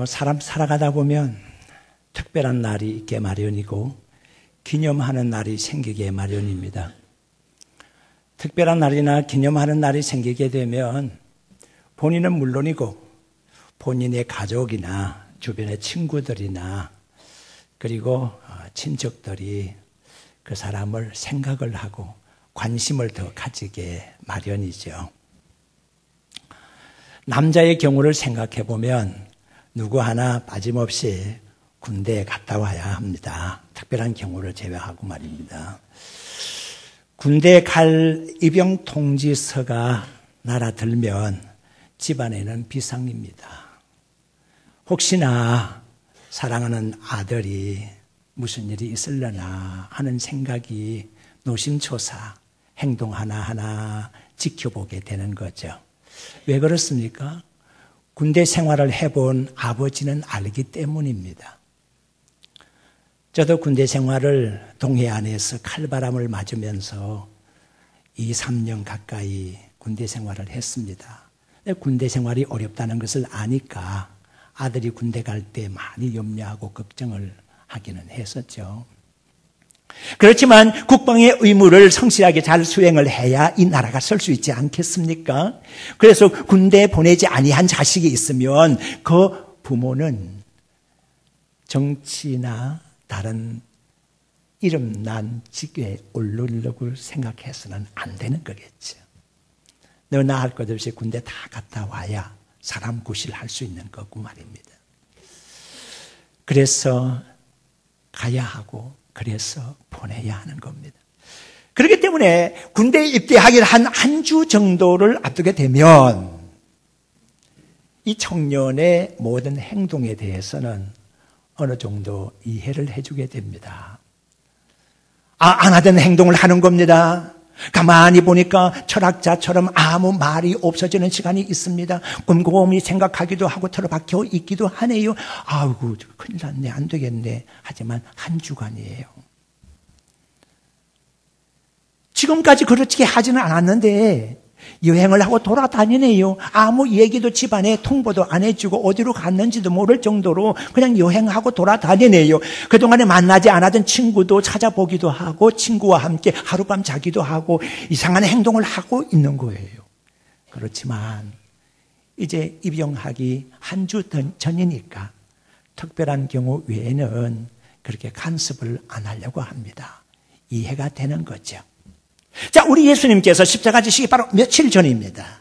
사람 살아가다 보면 특별한 날이 있게 마련이고 기념하는 날이 생기게 마련입니다. 특별한 날이나 기념하는 날이 생기게 되면 본인은 물론이고 본인의 가족이나 주변의 친구들이나 그리고 친척들이 그 사람을 생각을 하고 관심을 더 가지게 마련이죠. 남자의 경우를 생각해 보면 누구 하나 빠짐없이 군대에 갔다 와야 합니다. 특별한 경우를 제외하고 말입니다. 군대에 갈 입영 통지서가 날아들면 집안에는 비상입니다. 혹시나 사랑하는 아들이 무슨 일이 있으려나 하는 생각이 노심초사 행동 하나하나 지켜보게 되는 거죠. 왜 그렇습니까? 군대 생활을 해본 아버지는 알기 때문입니다. 저도 군대 생활을 동해안에서 칼바람을 맞으면서 2, 3년 가까이 군대 생활을 했습니다. 군대 생활이 어렵다는 것을 아니까 아들이 군대 갈 때 많이 염려하고 걱정을 하기는 했었죠. 그렇지만 국방의 의무를 성실하게 잘 수행을 해야 이 나라가 설 수 있지 않겠습니까? 그래서 군대에 보내지 아니한 자식이 있으면 그 부모는 정치나 다른 이름난 직위에 오르려고 생각해서는 안 되는 거겠죠. 너 나 할 것 없이 군대 다 갔다 와야 사람 구실할 수 있는 거고 말입니다. 그래서 가야 하고 그래서 보내야 하는 겁니다. 그렇기 때문에 군대에 입대하기를 한 주 정도를 앞두게 되면 이 청년의 모든 행동에 대해서는 어느 정도 이해를 해주게 됩니다. 안 하던 행동을 하는 겁니다. 가만히 보니까 철학자처럼 아무 말이 없어지는 시간이 있습니다. 곰곰이 생각하기도 하고 틀어박혀 있기도 하네요. 아이고 큰일 났네, 안 되겠네. 하지만 한 주간이에요. 지금까지 그렇게 하지는 않았는데 여행을 하고 돌아다니네요. 아무 얘기도 집안에 통보도 안 해주고 어디로 갔는지도 모를 정도로 그냥 여행하고 돌아다니네요. 그동안에 만나지 않았던 친구도 찾아보기도 하고 친구와 함께 하룻밤 자기도 하고 이상한 행동을 하고 있는 거예요. 그렇지만 이제 입영하기 한 주 전이니까 특별한 경우 외에는 그렇게 간섭을 안 하려고 합니다. 이해가 되는 거죠. 자, 우리 예수님께서 십자가 지시기 바로 며칠 전입니다.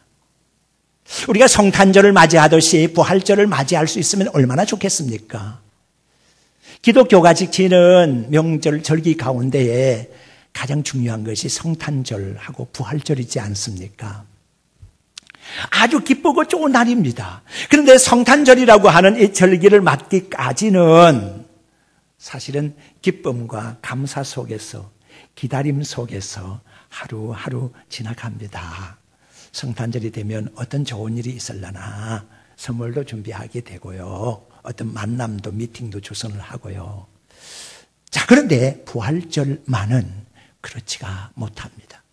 우리가 성탄절을 맞이하듯이 부활절을 맞이할 수 있으면 얼마나 좋겠습니까? 기독교가 지키는 명절 절기 가운데에 가장 중요한 것이 성탄절하고 부활절이지 않습니까? 아주 기쁘고 좋은 날입니다. 그런데 성탄절이라고 하는 이 절기를 맞기까지는 사실은 기쁨과 감사 속에서 기다림 속에서 하루하루 지나갑니다. 성탄절이 되면 어떤 좋은 일이 있으려나 선물도 준비하게 되고요. 어떤 만남도 미팅도 주선을 하고요. 자, 그런데 부활절만은 그렇지가 못합니다.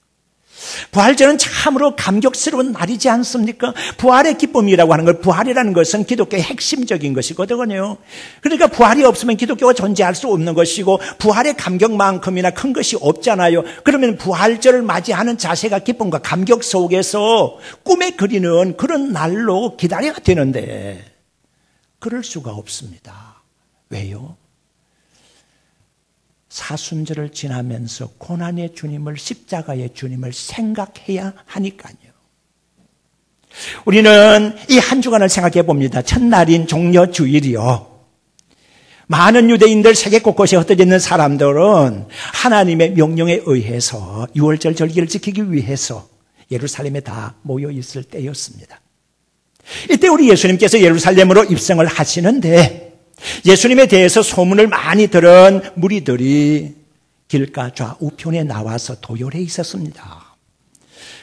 부활절은 참으로 감격스러운 날이지 않습니까? 부활의 기쁨이라고 하는 걸, 부활이라는 것은 기독교의 핵심적인 것이거든요. 그러니까 부활이 없으면 기독교가 존재할 수 없는 것이고 부활의 감격만큼이나 큰 것이 없잖아요. 그러면 부활절을 맞이하는 자세가 기쁨과 감격 속에서 꿈에 그리는 그런 날로 기다려야 되는데 그럴 수가 없습니다. 왜요? 사순절을 지나면서 고난의 주님을, 십자가의 주님을 생각해야 하니까요. 우리는 이 한 주간을 생각해 봅니다. 첫날인 종려주일이요. 많은 유대인들 세계 곳곳에 흩어져 있는 사람들은 하나님의 명령에 의해서 유월절 절기를 지키기 위해서 예루살렘에 다 모여 있을 때였습니다. 이때 우리 예수님께서 예루살렘으로 입성을 하시는데 예수님에 대해서 소문을 많이 들은 무리들이 길가 좌우편에 나와서 도열해 있었습니다.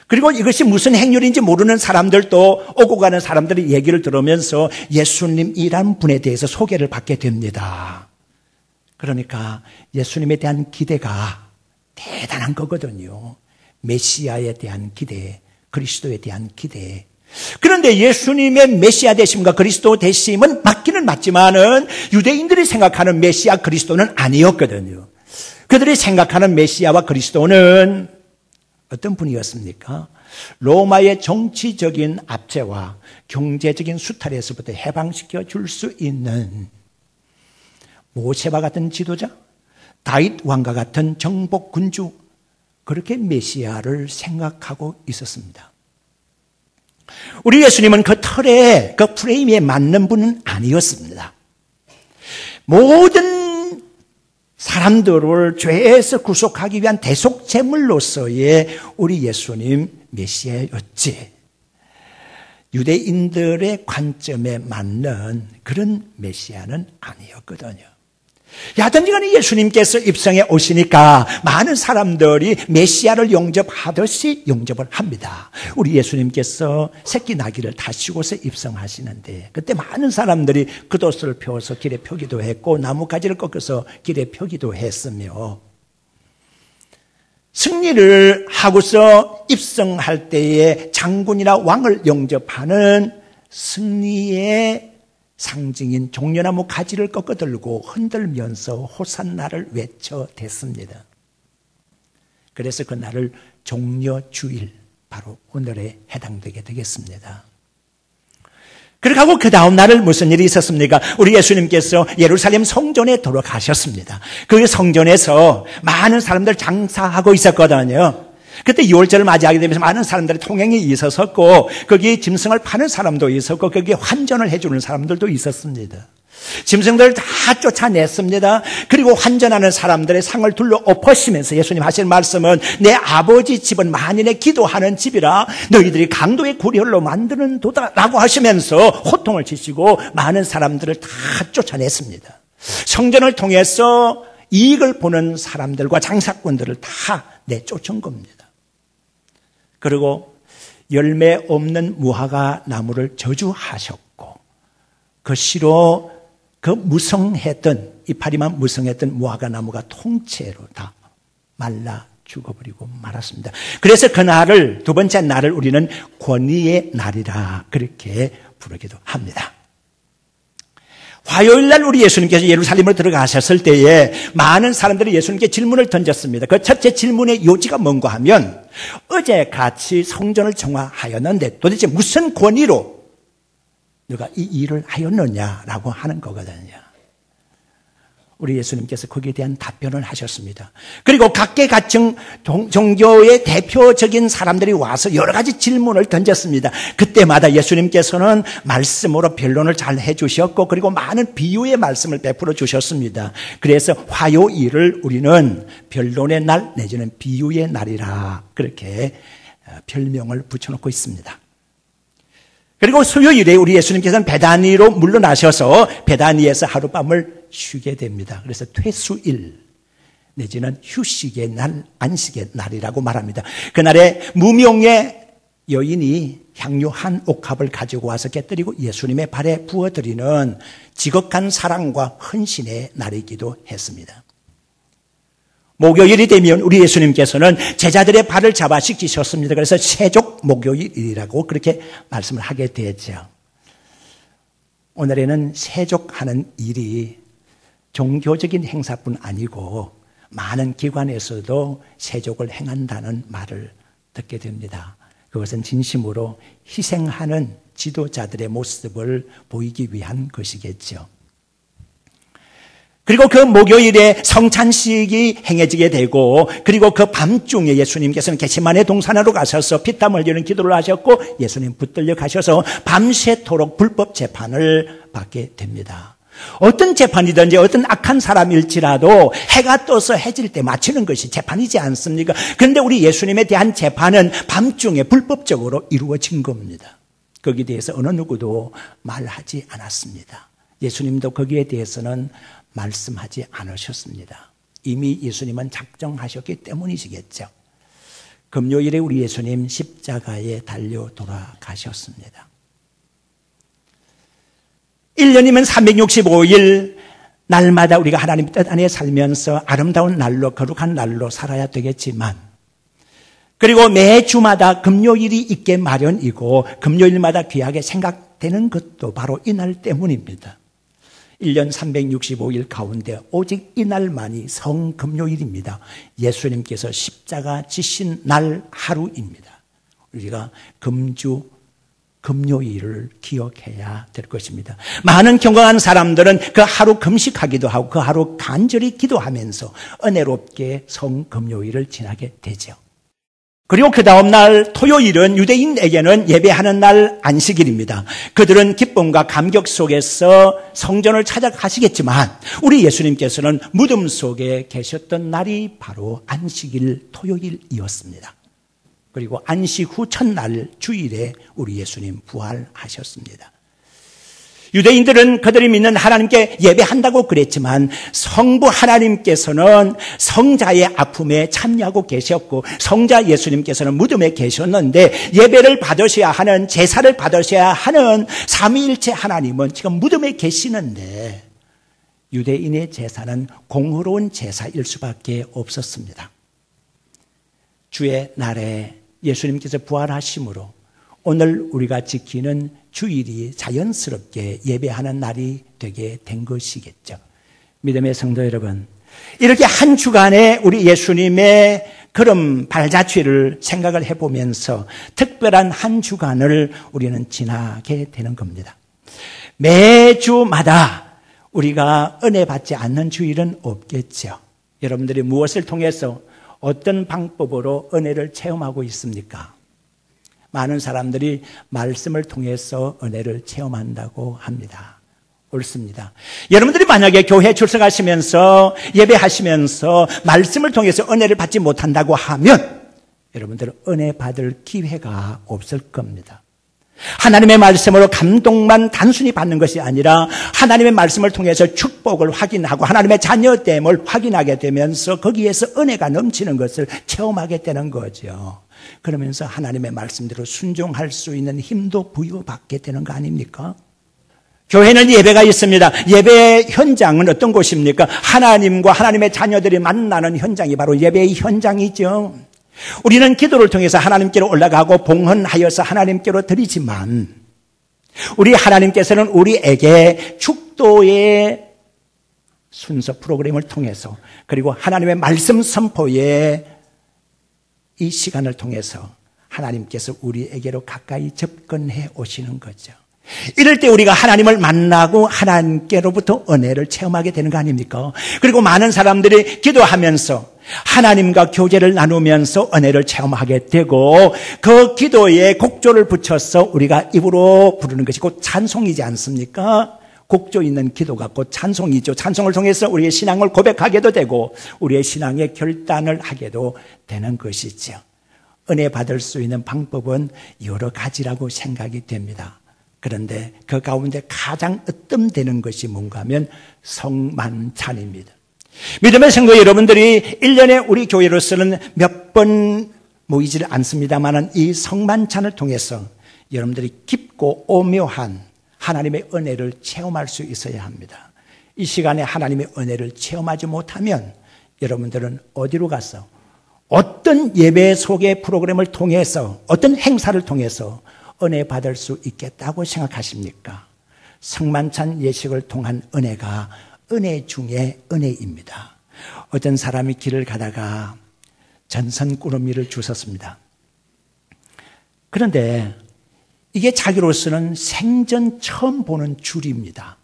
그리고 이것이 무슨 행렬인지 모르는 사람들도 오고 가는 사람들의 얘기를 들으면서 예수님이란 분에 대해서 소개를 받게 됩니다. 그러니까 예수님에 대한 기대가 대단한 거거든요. 메시아에 대한 기대, 그리스도에 대한 기대. 그런데 예수님의 메시아 되심과 그리스도 되심은 맞기는 맞지만은 유대인들이 생각하는 메시아 그리스도는 아니었거든요. 그들이 생각하는 메시아와 그리스도는 어떤 분이었습니까? 로마의 정치적인 압제와 경제적인 수탈에서부터 해방시켜 줄 수 있는 모세와 같은 지도자, 다윗 왕과 같은 정복 군주, 그렇게 메시아를 생각하고 있었습니다. 우리 예수님은 그 틀에, 그 프레임에 맞는 분은 아니었습니다. 모든 사람들을 죄에서 구속하기 위한 대속제물로서의 우리 예수님 메시아였지, 유대인들의 관점에 맞는 그런 메시아는 아니었거든요. 야든지 간에 예수님께서 입성해 오시니까 많은 사람들이 메시아를 영접하듯이 영접을 합니다. 우리 예수님께서 새끼 나귀를 타시고서 입성하시는데 그때 많은 사람들이 겉옷을 펴서 길에 펴기도 했고 나뭇가지를 꺾어서 길에 펴기도 했으며, 승리를 하고서 입성할 때에 장군이나 왕을 영접하는 승리의 상징인 종려나무 가지를 꺾어들고 흔들면서 호산나를 외쳐댔습니다. 그래서 그 날을 종려주일, 바로 오늘에 해당되게 되겠습니다. 그렇게 하고 그 다음 날을 무슨 일이 있었습니까? 우리 예수님께서 예루살렘 성전에 들어가셨습니다. 그 성전에서 많은 사람들 장사하고 있었거든요. 그때 6월절을 맞이하게 되면서 많은 사람들의 통행이 있었었고, 거기 짐승을 파는 사람도 있었고, 거기에 환전을 해주는 사람들도 있었습니다. 짐승들을 다 쫓아냈습니다. 그리고 환전하는 사람들의 상을 둘러 엎으시면서 예수님 하신 말씀은, 내 아버지 집은 만인의 기도하는 집이라 너희들이 강도의 구렬로 만드는 도다라고 하시면서 호통을 치시고 많은 사람들을 다 쫓아냈습니다. 성전을 통해서 이익을 보는 사람들과 장사꾼들을 다 내쫓은 겁니다. 그리고 열매 없는 무화과 나무를 저주하셨고, 그 시로 그 무성했던, 이파리만 무성했던 무화과 나무가 통째로 다 말라 죽어버리고 말았습니다. 그래서 그 날을, 두 번째 날을 우리는 권위의 날이라 그렇게 부르기도 합니다. 화요일 날 우리 예수님께서 예루살렘으로 들어가셨을 때에 많은 사람들이 예수님께 질문을 던졌습니다. 그 첫째 질문의 요지가 뭔가 하면, 어제 같이 성전을 정화하였는데 도대체 무슨 권위로 너가 이 일을 하였느냐라고 하는 거거든요. 우리 예수님께서 거기에 대한 답변을 하셨습니다. 그리고 각계각층 종교의 대표적인 사람들이 와서 여러 가지 질문을 던졌습니다. 그때마다 예수님께서는 말씀으로 변론을 잘 해주셨고, 그리고 많은 비유의 말씀을 베풀어 주셨습니다. 그래서 화요일을 우리는 변론의 날 내지는 비유의 날이라 그렇게 별명을 붙여놓고 있습니다. 그리고 수요일에 우리 예수님께서는 베다니로 물러나셔서 베다니에서 하룻밤을 쉬게 됩니다. 그래서 퇴수일 내지는 휴식의 날, 안식의 날이라고 말합니다. 그날에 무명의 여인이 향유 한 옥합을 가지고 와서 깨뜨리고 예수님의 발에 부어드리는 지극한 사랑과 헌신의 날이기도 했습니다. 목요일이 되면 우리 예수님께서는 제자들의 발을 잡아 씻기셨습니다. 그래서 세족 목요일이라고 그렇게 말씀을 하게 되죠. 오늘에는 세족하는 일이 종교적인 행사뿐 아니고 많은 기관에서도 세족을 행한다는 말을 듣게 됩니다. 그것은 진심으로 희생하는 지도자들의 모습을 보이기 위한 것이겠죠. 그리고 그 목요일에 성찬식이 행해지게 되고, 그리고 그 밤중에 예수님께서는 겟세마네 동산으로 가셔서 피땀 흘리는 기도를 하셨고, 예수님 붙들려 가셔서 밤새도록 불법 재판을 받게 됩니다. 어떤 재판이든지 어떤 악한 사람일지라도 해가 떠서 해질 때 마치는 것이 재판이지 않습니까? 그런데 우리 예수님에 대한 재판은 밤중에 불법적으로 이루어진 겁니다. 거기에 대해서 어느 누구도 말하지 않았습니다. 예수님도 거기에 대해서는 말씀하지 않으셨습니다. 이미 예수님은 작정하셨기 때문이시겠죠. 금요일에 우리 예수님 십자가에 달려 돌아가셨습니다. 1년이면 365일 날마다 우리가 하나님 뜻 안에 살면서 아름다운 날로, 거룩한 날로 살아야 되겠지만, 그리고 매주마다 금요일이 있게 마련이고 금요일마다 귀하게 생각되는 것도 바로 이날 때문입니다. 1년 365일 가운데 오직 이날만이 성금요일입니다. 예수님께서 십자가 지신 날 하루입니다. 우리가 금주 금요일을 기억해야 될 것입니다. 많은 경건한 사람들은 그 하루 금식하기도 하고 그 하루 간절히 기도하면서 은혜롭게 성금요일을 지나게 되죠. 그리고 그 다음날 토요일은 유대인에게는 예배하는 날 안식일입니다. 그들은 기쁨과 감격 속에서 성전을 찾아가시겠지만 우리 예수님께서는 무덤 속에 계셨던 날이 바로 안식일 토요일이었습니다. 그리고 안식 후 첫날 주일에 우리 예수님 부활하셨습니다. 유대인들은 그들이 믿는 하나님께 예배한다고 그랬지만 성부 하나님께서는 성자의 아픔에 참여하고 계셨고 성자 예수님께서는 무덤에 계셨는데 예배를 받으셔야 하는 제사를 받으셔야 하는 삼위일체 하나님은 지금 무덤에 계시는데 유대인의 제사는 공허로운 제사일 수밖에 없었습니다. 주의 날에 예수님께서 부활하심으로 오늘 우리가 지키는 주일이 자연스럽게 예배하는 날이 되게 된 것이겠죠. 믿음의 성도 여러분, 이렇게 한 주간에 우리 예수님의 그런 발자취를 생각을 해보면서 특별한 한 주간을 우리는 지나게 되는 겁니다. 매주마다 우리가 은혜 받지 않는 주일은 없겠죠. 여러분들이 무엇을 통해서 어떤 방법으로 은혜를 체험하고 있습니까? 많은 사람들이 말씀을 통해서 은혜를 체험한다고 합니다. 옳습니다. 여러분들이 만약에 교회 출석하시면서 예배하시면서 말씀을 통해서 은혜를 받지 못한다고 하면 여러분들은 은혜 받을 기회가 없을 겁니다. 하나님의 말씀으로 감동만 단순히 받는 것이 아니라 하나님의 말씀을 통해서 축복을 확인하고 하나님의 자녀됨을 확인하게 되면서 거기에서 은혜가 넘치는 것을 체험하게 되는 거죠. 그러면서 하나님의 말씀대로 순종할 수 있는 힘도 부여받게 되는 거 아닙니까? 교회는 예배가 있습니다. 예배 현장은 어떤 곳입니까? 하나님과 하나님의 자녀들이 만나는 현장이 바로 예배의 현장이죠. 우리는 기도를 통해서 하나님께로 올라가고 봉헌하여서 하나님께로 드리지만 우리 하나님께서는 우리에게 축도의 순서 프로그램을 통해서 그리고 하나님의 말씀 선포의 이 시간을 통해서 하나님께서 우리에게로 가까이 접근해 오시는 거죠. 이럴 때 우리가 하나님을 만나고 하나님께로부터 은혜를 체험하게 되는 거 아닙니까? 그리고 많은 사람들이 기도하면서 하나님과 교제를 나누면서 은혜를 체험하게 되고 그 기도에 곡조를 붙여서 우리가 입으로 부르는 것이 곧 찬송이지 않습니까? 곡조 있는 기도가 곧 찬송이죠. 찬송을 통해서 우리의 신앙을 고백하게도 되고 우리의 신앙의 결단을 하게도 되는 것이죠. 은혜 받을 수 있는 방법은 여러 가지라고 생각이 됩니다. 그런데 그 가운데 가장 으뜸되는 것이 뭔가 하면 성만찬입니다. 믿음의 성도 여러분들이 1년에 우리 교회로서는 몇 번 모이지를 않습니다만 이 성만찬을 통해서 여러분들이 깊고 오묘한 하나님의 은혜를 체험할 수 있어야 합니다. 이 시간에 하나님의 은혜를 체험하지 못하면 여러분들은 어디로 가서 어떤 예배 소개 프로그램을 통해서 어떤 행사를 통해서 은혜 받을 수 있겠다고 생각하십니까? 성만찬 예식을 통한 은혜가 은혜 중에 은혜입니다. 어떤 사람이 길을 가다가 전선꾸러미를 주웠습니다. 그런데 이게 자기로서는 생전 처음 보는 줄입니다.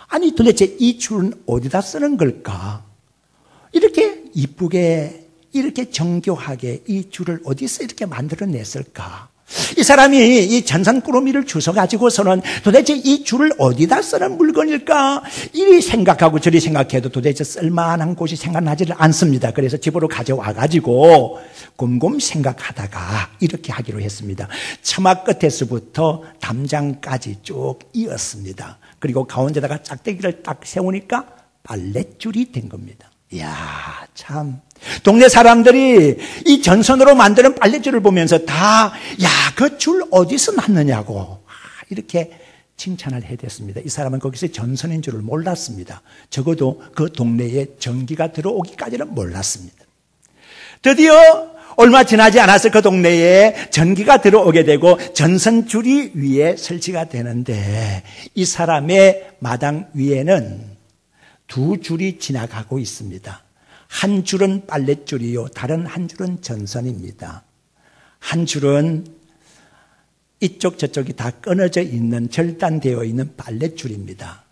아니 도대체 이 줄은 어디다 쓰는 걸까? 이렇게 이쁘게 이렇게 정교하게 이 줄을 어디서 이렇게 만들어냈을까? 이 사람이 이 전선꾸러미를 주워가지고서는 도대체 이 줄을 어디다 쓰는 물건일까? 이리 생각하고 저리 생각해도 도대체 쓸만한 곳이 생각나지를 않습니다. 그래서 집으로 가져와가지고 곰곰 생각하다가 이렇게 하기로 했습니다. 처마 끝에서부터 담장까지 쭉 이었습니다. 그리고 가운데다가 짝대기를 딱 세우니까 빨랫줄이 된 겁니다. 이야, 참. 동네 사람들이 이 전선으로 만드는 빨랫줄을 보면서 다, 야, 그 줄 어디서 났느냐고. 이렇게 칭찬을 해야 됐습니다. 이 사람은 거기서 전선인 줄을 몰랐습니다. 적어도 그 동네에 전기가 들어오기까지는 몰랐습니다. 드디어 얼마 지나지 않아서 그 동네에 전기가 들어오게 되고 전선줄이 위에 설치가 되는데 이 사람의 마당 위에는 두 줄이 지나가고 있습니다. 한 줄은 빨랫줄이요, 다른 한 줄은 전선입니다. 한 줄은 이쪽 저쪽이 다 끊어져 있는, 절단되어 있는 빨랫줄입니다.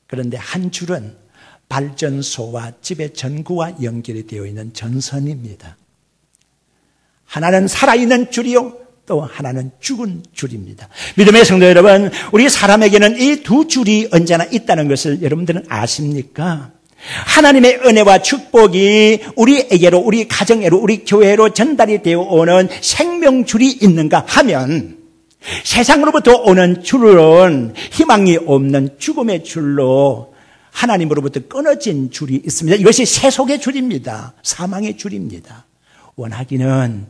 그런데 한 줄은 발전소와 집의 전구와 연결이 되어 있는 전선입니다. 하나는 살아있는 줄이요, 또 하나는 죽은 줄입니다. 믿음의 성도 여러분, 우리 사람에게는 이 두 줄이 언제나 있다는 것을 여러분들은 아십니까? 하나님의 은혜와 축복이 우리에게로, 우리 가정에로, 우리 교회로 전달이 되어 오는 생명줄이 있는가 하면 세상으로부터 오는 줄은 희망이 없는 죽음의 줄로 하나님으로부터 끊어진 줄이 있습니다. 이것이 세속의 줄입니다. 사망의 줄입니다. 원하기는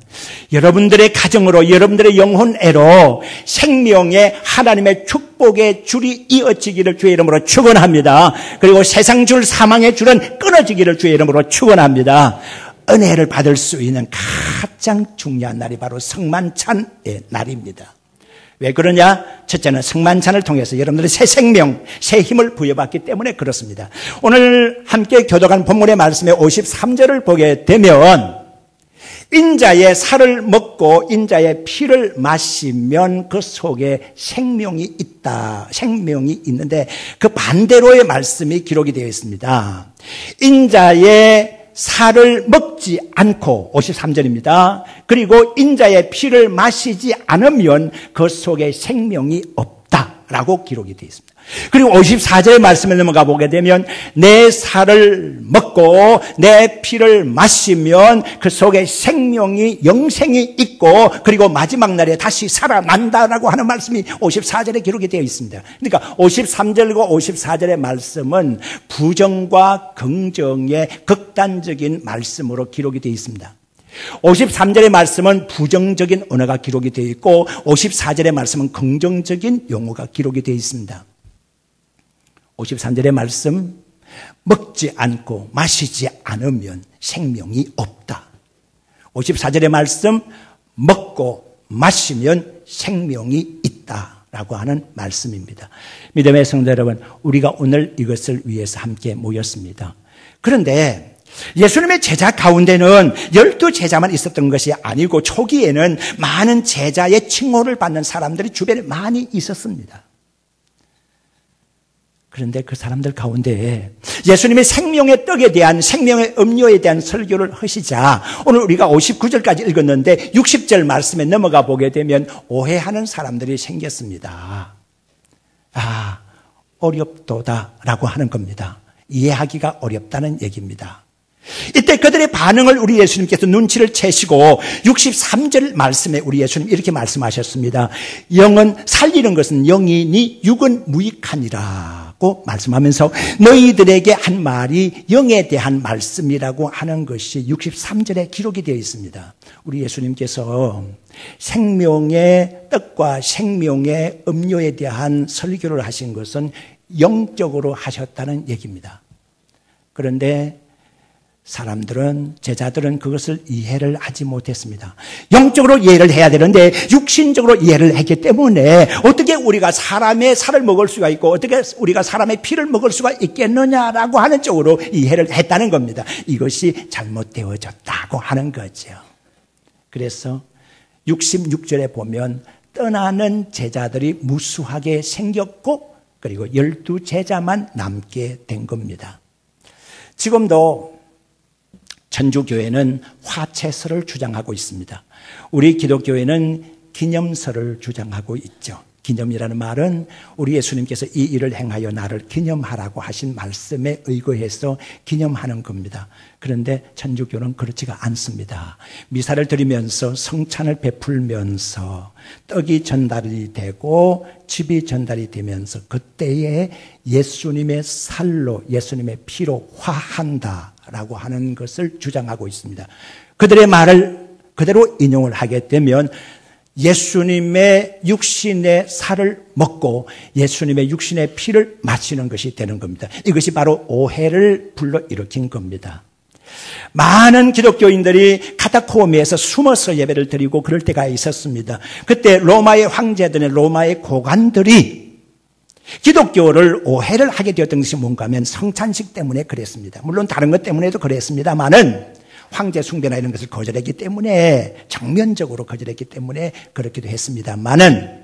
여러분들의 가정으로, 여러분들의 영혼애로 생명의 하나님의 축복의 줄이 이어지기를 주의 이름으로 축원합니다. 그리고 세상 줄, 사망의 줄은 끊어지기를 주의 이름으로 축원합니다. 은혜를 받을 수 있는 가장 중요한 날이 바로 성만찬의 날입니다. 왜 그러냐? 첫째는 성만찬을 통해서 여러분들의 새 생명, 새 힘을 부여받기 때문에 그렇습니다. 오늘 함께 교독한 본문의 말씀의 53절을 보게 되면 인자의 살을 먹고 인자의 피를 마시면 그 속에 생명이 있다. 생명이 있는데 그 반대로의 말씀이 기록이 되어 있습니다. 인자의 살을 먹지 않고 53절입니다. 그리고 인자의 피를 마시지 않으면 그 속에 생명이 없다라고 기록이 되어 있습니다. 그리고 54절의 말씀을 넘어가 보게 되면 내 살을 먹고 내 피를 마시면 그 속에 생명이, 영생이 있고 그리고 마지막 날에 다시 살아난다라고 하는 말씀이 54절에 기록이 되어 있습니다. 그러니까 53절과 54절의 말씀은 부정과 긍정의 극단적인 말씀으로 기록이 되어 있습니다. 53절의 말씀은 부정적인 언어가 기록이 되어 있고 54절의 말씀은 긍정적인 용어가 기록이 되어 있습니다. 53절의 말씀, 먹지 않고 마시지 않으면 생명이 없다. 54절의 말씀, 먹고 마시면 생명이 있다라고 하는 말씀입니다. 믿음의 성도 여러분, 우리가 오늘 이것을 위해서 함께 모였습니다. 그런데 예수님의 제자 가운데는 12제자만 있었던 것이 아니고 초기에는 많은 제자의 칭호를 받는 사람들이 주변에 많이 있었습니다. 그런데 그 사람들 가운데 예수님의 생명의 떡에 대한, 생명의 음료에 대한 설교를 하시자 오늘 우리가 59절까지 읽었는데 60절 말씀에 넘어가 보게 되면 오해하는 사람들이 생겼습니다. 아, 어렵도다라고 하는 겁니다. 이해하기가 어렵다는 얘기입니다. 이때 그들의 반응을 우리 예수님께서 눈치를 채시고 63절 말씀에 우리 예수님 이렇게 말씀하셨습니다. 영은 살리는 것은 영이니 육은 무익하니라고 말씀하면서 너희들에게 한 말이 영에 대한 말씀이라고 하는 것이 63절에 기록이 되어 있습니다. 우리 예수님께서 생명의 떡과 생명의 음료에 대한 설교를 하신 것은 영적으로 하셨다는 얘기입니다. 그런데 사람들은, 제자들은 그것을 이해를 하지 못했습니다. 영적으로 이해를 해야 되는데 육신적으로 이해를 했기 때문에 어떻게 우리가 사람의 살을 먹을 수가 있고 어떻게 우리가 사람의 피를 먹을 수가 있겠느냐라고 하는 쪽으로 이해를 했다는 겁니다. 이것이 잘못되어졌다고 하는 거죠. 그래서 66절에 보면 떠나는 제자들이 무수하게 생겼고 그리고 12제자만 남게 된 겁니다. 지금도 천주교회는 화채설을 주장하고 있습니다. 우리 기독교회는 기념설을 주장하고 있죠. 기념이라는 말은 우리 예수님께서 이 일을 행하여 나를 기념하라고 하신 말씀에 의거해서 기념하는 겁니다. 그런데 천주교는 그렇지가 않습니다. 미사를 드리면서 성찬을 베풀면서 떡이 전달이 되고 칩이 전달이 되면서 그때에 예수님의 살로, 예수님의 피로 화한다라고 하는 것을 주장하고 있습니다. 그들의 말을 그대로 인용을 하게 되면 예수님의 육신의 살을 먹고 예수님의 육신의 피를 마시는 것이 되는 겁니다. 이것이 바로 오해를 불러일으킨 겁니다. 많은 기독교인들이 카타콤에서 숨어서 예배를 드리고 그럴 때가 있었습니다. 그때 로마의 황제들의 로마의 고관들이 기독교를 오해를 하게 되었던 것이 뭔가 하면 성찬식 때문에 그랬습니다. 물론 다른 것 때문에도 그랬습니다만은 황제 숭배나 이런 것을 거절했기 때문에, 정면적으로 거절했기 때문에 그렇기도 했습니다만은,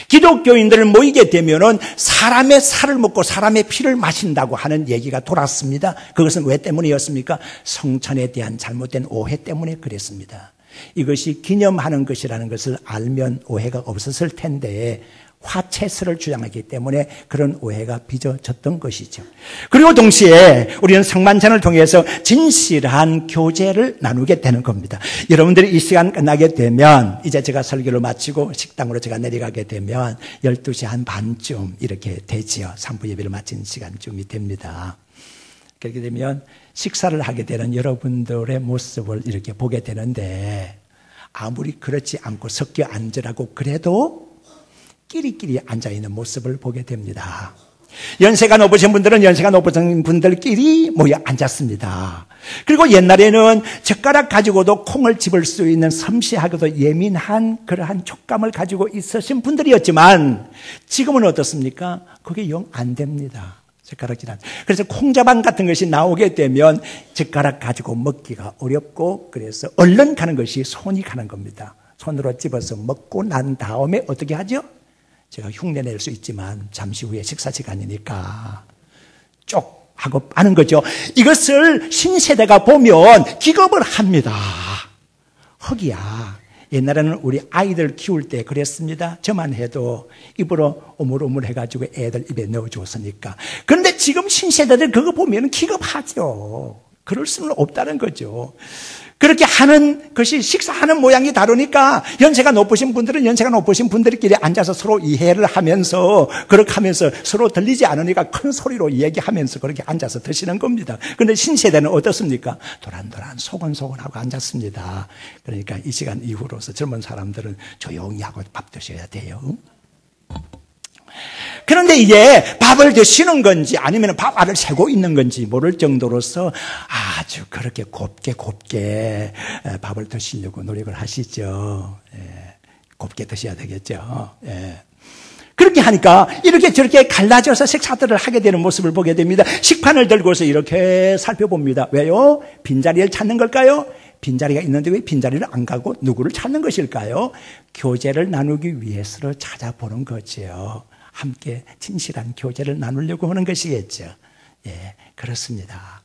기독교인들을 모이게 되면은 사람의 살을 먹고 사람의 피를 마신다고 하는 얘기가 돌았습니다. 그것은 왜 때문이었습니까? 성찬에 대한 잘못된 오해 때문에 그랬습니다. 이것이 기념하는 것이라는 것을 알면 오해가 없었을 텐데 화채설을 주장하기 때문에 그런 오해가 빚어졌던 것이죠. 그리고 동시에 우리는 성만찬을 통해서 진실한 교제를 나누게 되는 겁니다. 여러분들이 이 시간 끝나게 되면, 이제 제가 설교를 마치고 식당으로 제가 내려가게 되면 12시 한 반쯤 이렇게 되지요. 3부 예배를 마친 시간쯤이 됩니다. 그렇게 되면 식사를 하게 되는 여러분들의 모습을 이렇게 보게 되는데, 아무리 그렇지 않고 섞여 앉으라고 그래도 끼리끼리 앉아있는 모습을 보게 됩니다. 연세가 높으신 분들은 연세가 높으신 분들끼리 모여 앉았습니다. 그리고 옛날에는 젓가락 가지고도 콩을 집을 수 있는 섬세하고도 예민한 그러한 촉감을 가지고 있으신 분들이었지만 지금은 어떻습니까? 그게 영 안 됩니다. 젓가락질 안. 그래서 콩자반 같은 것이 나오게 되면 젓가락 가지고 먹기가 어렵고, 그래서 얼른 가는 것이 손이 가는 겁니다. 손으로 집어서 먹고 난 다음에 어떻게 하죠? 제가 흉내낼 수 있지만 잠시 후에 식사 시간이니까 쪽 하고 하는 거죠. 이것을 신세대가 보면 기겁을 합니다. 허기야. 옛날에는 우리 아이들 키울 때 그랬습니다. 저만 해도 입으로 오물오물 해가지고 애들 입에 넣어줬으니까. 그런데 지금 신세대들 그거 보면 기겁하죠. 그럴 수는 없다는 거죠. 그렇게 하는 것이, 식사하는 모양이 다르니까 연세가 높으신 분들은 연세가 높으신 분들끼리 앉아서 서로 이해를 하면서, 그렇게 하면서 서로 들리지 않으니까 큰 소리로 얘기하면서 그렇게 앉아서 드시는 겁니다. 그런데 신세대는 어떻습니까? 도란도란 소곤소곤하고 앉았습니다. 그러니까 이 시간 이후로서 젊은 사람들은 조용히 하고 밥 드셔야 돼요. 그런데 이게 밥을 드시는 건지 아니면 밥알을 세고 있는 건지 모를 정도로서 아주 그렇게 곱게 밥을 드시려고 노력을 하시죠. 곱게 드셔야 되겠죠. 그렇게 하니까 이렇게 저렇게 갈라져서 식사들을 하게 되는 모습을 보게 됩니다. 식판을 들고서 이렇게 살펴봅니다. 왜요? 빈자리를 찾는 걸까요? 빈자리가 있는데 왜 빈자리를 안 가고 누구를 찾는 것일까요? 교제를 나누기 위해서 찾아보는 거지요. 함께 진실한 교제를 나누려고 하는 것이겠죠. 예, 그렇습니다.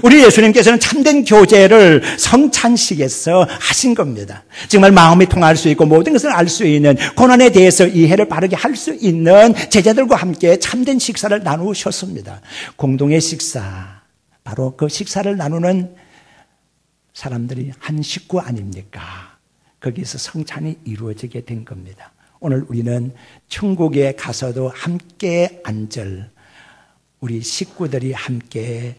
우리 예수님께서는 참된 교제를 성찬식에서 하신 겁니다. 정말 마음이 통할 수 있고 모든 것을 알 수 있는, 고난에 대해서 이해를 바르게 할 수 있는 제자들과 함께 참된 식사를 나누셨습니다. 공동의 식사, 바로 그 식사를 나누는 사람들이 한 식구 아닙니까? 거기서 성찬이 이루어지게 된 겁니다. 오늘 우리는 천국에 가서도 함께 앉을 우리 식구들이 함께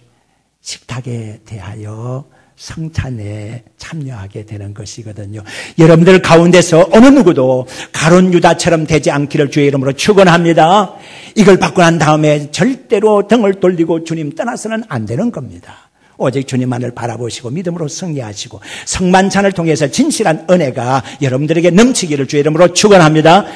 식탁에 대하여 성찬에 참여하게 되는 것이거든요. 여러분들 가운데서 어느 누구도 가룟 유다처럼 되지 않기를 주의 이름으로 축원합니다. 이걸 받고 난 다음에 절대로 등을 돌리고 주님 떠나서는 안 되는 겁니다. 오직 주님만을 바라보시고 믿음으로 승리하시고 성만찬을 통해서 진실한 은혜가 여러분들에게 넘치기를 주의 이름으로 축원합니다.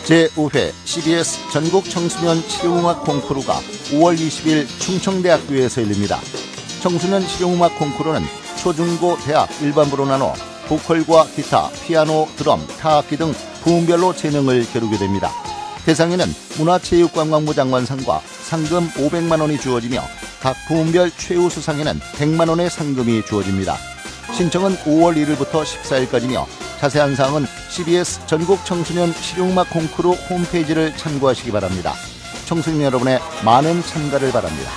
제5회 CBS 전국 청소년 실용음악 콩쿠르가 5월 20일 충청대학교에서 열립니다. 청소년 실용음악 콩쿠르는 초중고 대학 일반부로 나눠 보컬과 기타, 피아노, 드럼, 타악기 등 부문별로 재능을 겨루게 됩니다. 대상에는 문화체육관광부 장관상과 상금 500만 원이 주어지며 각 부문별 최우수상에는 100만 원의 상금이 주어집니다. 신청은 5월 1일부터 14일까지며 자세한 사항은 CBS 전국 청소년 실용음악 콩쿠르 홈페이지를 참고하시기 바랍니다. 청소년 여러분의 많은 참가를 바랍니다.